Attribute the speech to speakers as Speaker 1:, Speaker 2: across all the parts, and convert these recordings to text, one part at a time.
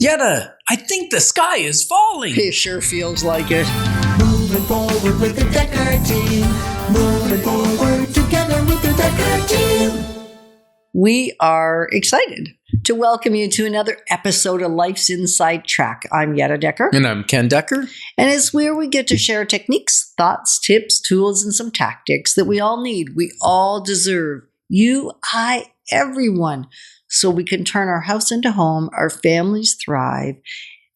Speaker 1: Yetta, I think the sky is falling.
Speaker 2: It sure feels like it.
Speaker 3: Moving forward with the Dekker team. Moving forward together with the Dekker team.
Speaker 2: We are excited to welcome you to another episode of Life's Inside Track. I'm Yetta Dekker.
Speaker 1: And I'm Ken Dekker.
Speaker 2: And it's where we get to share techniques, thoughts, tips, tools, and some tactics that we all need, we all deserve. You, I, everyone. So we can turn our house into home, our families thrive,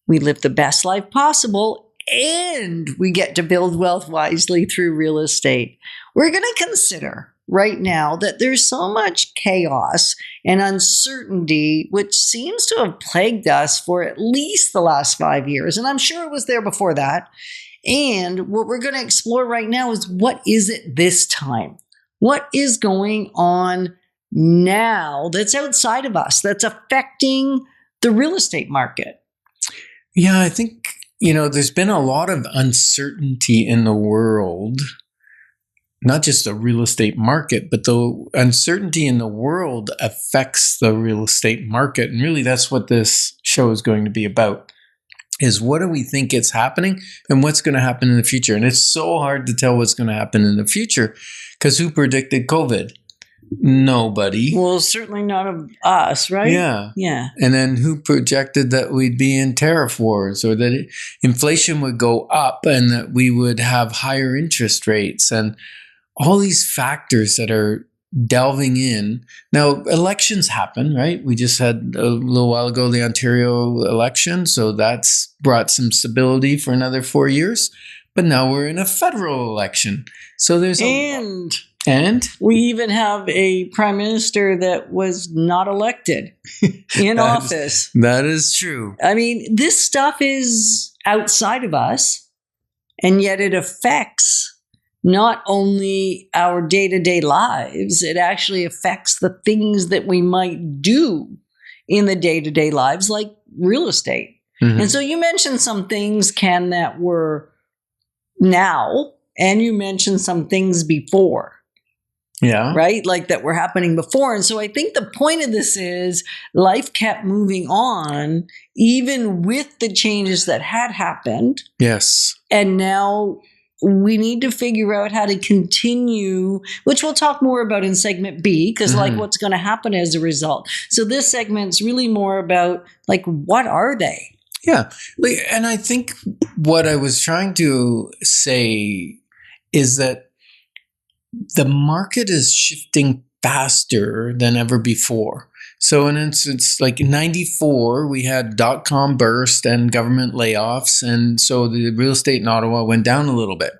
Speaker 2: we live the best life possible, and we get to build wealth wisely through real estate. We're going to consider right now that there's so much chaos and uncertainty, which seems to have plagued us for at least the last 5 years. And I'm sure it was there before that. And what we're going to explore right now is, what is it this time? What is going on now that's outside of us, that's affecting the real estate market?
Speaker 1: Yeah, I think, there's been a lot of uncertainty in the world, not just the real estate market, but the uncertainty in the world affects the real estate market. And really, that's what this show is going to be about, is what do we think is happening and what's going to happen in the future? And it's so hard to tell what's going to happen in the future, because who predicted COVID? Nobody.
Speaker 2: Well, certainly not of us, right?
Speaker 1: Yeah.
Speaker 2: Yeah.
Speaker 1: And then who projected that we'd be in tariff wars, or that inflation would go up and that we would have higher interest rates, and all these factors that are delving in. Now, elections happen, right? We just had a little while ago the Ontario election, so that's brought some stability for another 4 years. But now we're in a federal election. So there's And
Speaker 2: we even have a prime minister that was not elected in office.
Speaker 1: That is true.
Speaker 2: I mean, this stuff is outside of us, and yet it affects not only our day-to-day lives, it actually affects the things that we might do in the day-to-day lives, like real estate. Mm-hmm. And so you mentioned some things, Ken, that were now, and you mentioned some things before.
Speaker 1: Yeah.
Speaker 2: Right? Like that were happening before. And so I think the point of this is life kept moving on, even with the changes that had happened.
Speaker 1: Yes.
Speaker 2: And now we need to figure out how to continue, which we'll talk more about in segment B, because like what's going to happen as a result. So this segment's really more about like, what are they?
Speaker 1: Yeah. And I think what I was trying to say is that the market is shifting faster than ever before. So in instance, like in 94, we had .com burst and government layoffs. And so the real estate in Ottawa went down a little bit.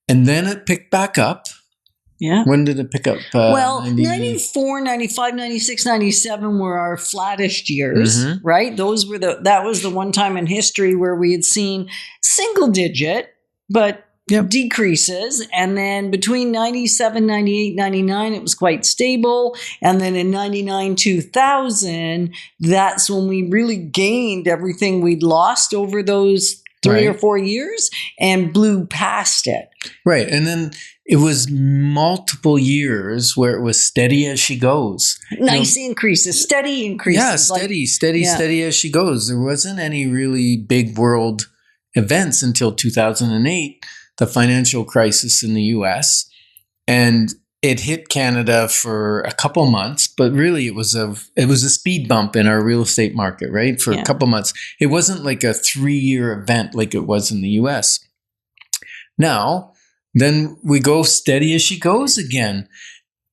Speaker 1: And then it picked back up.
Speaker 2: Yeah.
Speaker 1: When did it pick up?
Speaker 2: 94, 95, 96, 97 were our flattest years, right? That was the one time in history where we had seen single digit, but decreases. And then between 97, 98, 99, it was quite stable. And then in 99, 2000, that's when we really gained everything we'd lost over those 3 or 4 years and blew past it.
Speaker 1: Right. And then it was multiple years where it was steady as she goes.
Speaker 2: Nice increases, steady increases.
Speaker 1: Yeah, steady as she goes. There wasn't any really big world events until 2008. The financial crisis in the US, and it hit Canada for a couple months, but really it was a speed bump in our real estate market, right? For a couple months. It wasn't like a 3-year event like it was in the US. Now, then we go steady as she goes again.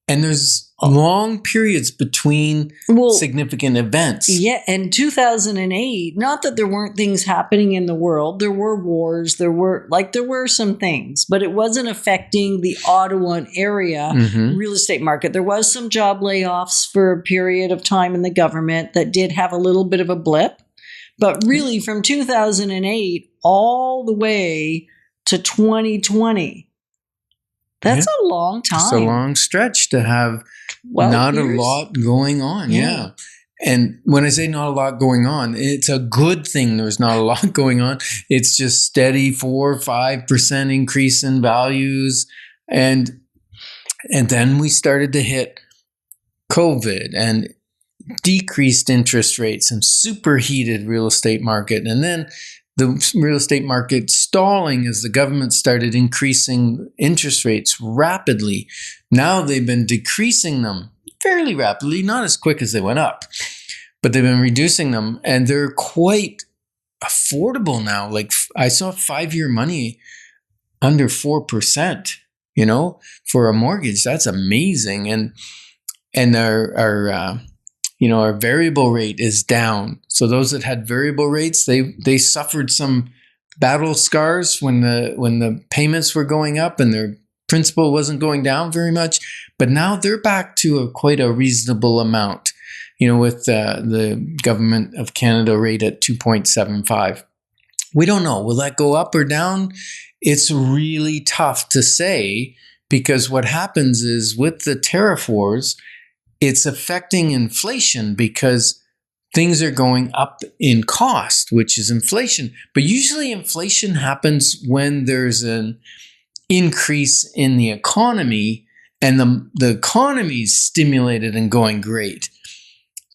Speaker 1: And there's long periods between significant events.
Speaker 2: Yeah, and 2008, not that there weren't things happening in the world. There were wars, there were some things, but it wasn't affecting the Ottawa area real estate market. There was some job layoffs for a period of time in the government that did have a little bit of a blip. But really from 2008 all the way to 2020, that's a long time.
Speaker 1: It's a long stretch to have not a lot going on. Yeah. And when I say not a lot going on, it's a good thing there's not a lot going on. It's just steady 4 or 5% increase in values. And then we started to hit COVID. And decreased interest rates and superheated real estate market. And then the real estate market stalling as the government started increasing interest rates rapidly. Now they've been decreasing them fairly rapidly, not as quick as they went up, but they've been reducing them, and they're quite affordable now. Like I saw 5-year money under 4%, for a mortgage. That's amazing. And our variable rate is down. So those that had variable rates, they suffered some battle scars when the payments were going up and their principal wasn't going down very much. But now they're back to quite a reasonable amount, with the Government of Canada rate at 2.75. We don't know. Will that go up or down? It's really tough to say, because what happens is with the tariff wars, it's affecting inflation because things are going up in cost, which is inflation. But usually inflation happens when there's an increase in the economy and the economy is stimulated and going great.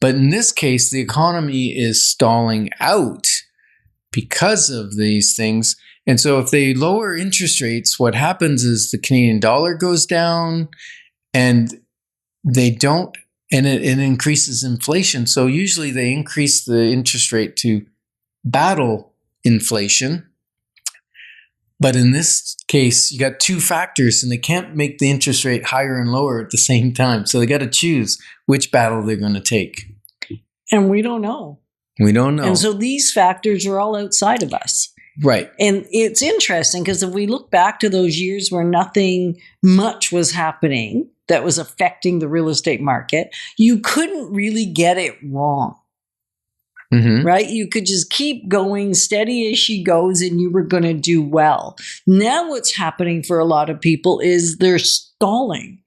Speaker 1: But in this case, the economy is stalling out because of these things. And so if they lower interest rates, what happens is the Canadian dollar goes down, and it increases inflation. So usually they increase the interest rate to battle inflation. But in this case, you got two factors, and they can't make the interest rate higher and lower at the same time. So they got to choose which battle they're going to take.
Speaker 2: And we don't know.
Speaker 1: We don't know.
Speaker 2: And so these factors are all outside of us.
Speaker 1: Right.
Speaker 2: And it's interesting because if we look back to those years where nothing much was happening that was affecting the real estate market, you couldn't really get it wrong. Mm-hmm. Right? You could just keep going steady as she goes and you were going to do well. Now what's happening for a lot of people is they're stalling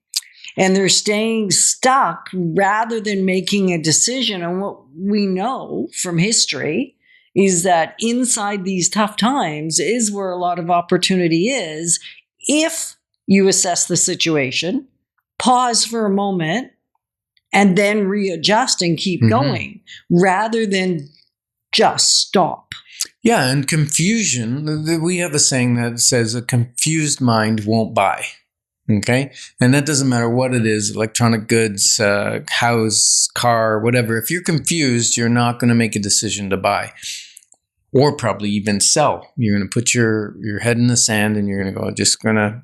Speaker 2: and they're staying stuck rather than making a decision. And what we know from history is that inside these tough times is where a lot of opportunity is if you assess the situation, pause for a moment, and then readjust and keep going rather than just stop.
Speaker 1: Yeah, and confusion, we have a saying that says a confused mind won't buy. Okay? And that doesn't matter what it is, electronic goods, house, car, whatever. If you're confused, you're not going to make a decision to buy or probably even sell. You're going to put your head in the sand and you're going to go,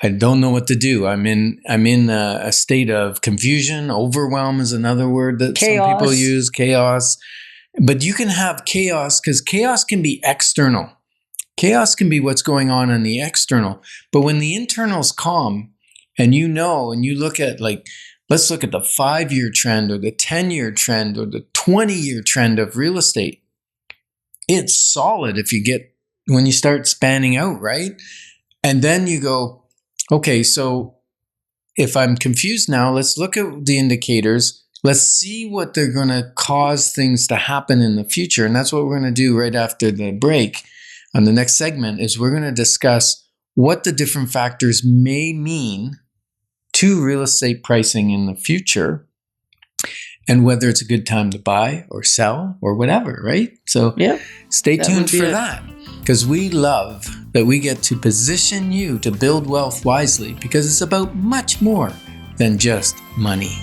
Speaker 1: I don't know what to do. I'm in a state of confusion. Overwhelm is another word that some people use. Chaos. But you can have chaos because chaos can be external. Chaos can be what's going on in the external. But when the internal's calm and you look at let's look at the 5-year trend or the 10-year trend or the 20-year trend of real estate. It's solid when you start spanning out, right? And then you go, okay, so if I'm confused now, let's look at the indicators. Let's see what they're going to cause things to happen in the future. And that's what we're going to do right after the break. On the next segment is we're going to discuss what the different factors may mean to real estate pricing in the future and whether it's a good time to buy or sell or whatever, right? So stay tuned for that. Because we love that we get to position you to build wealth wisely, because it's about much more than just money.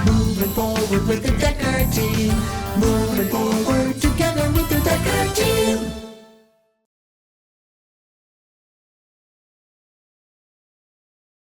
Speaker 3: Moving forward with the Dekker team. Moving forward.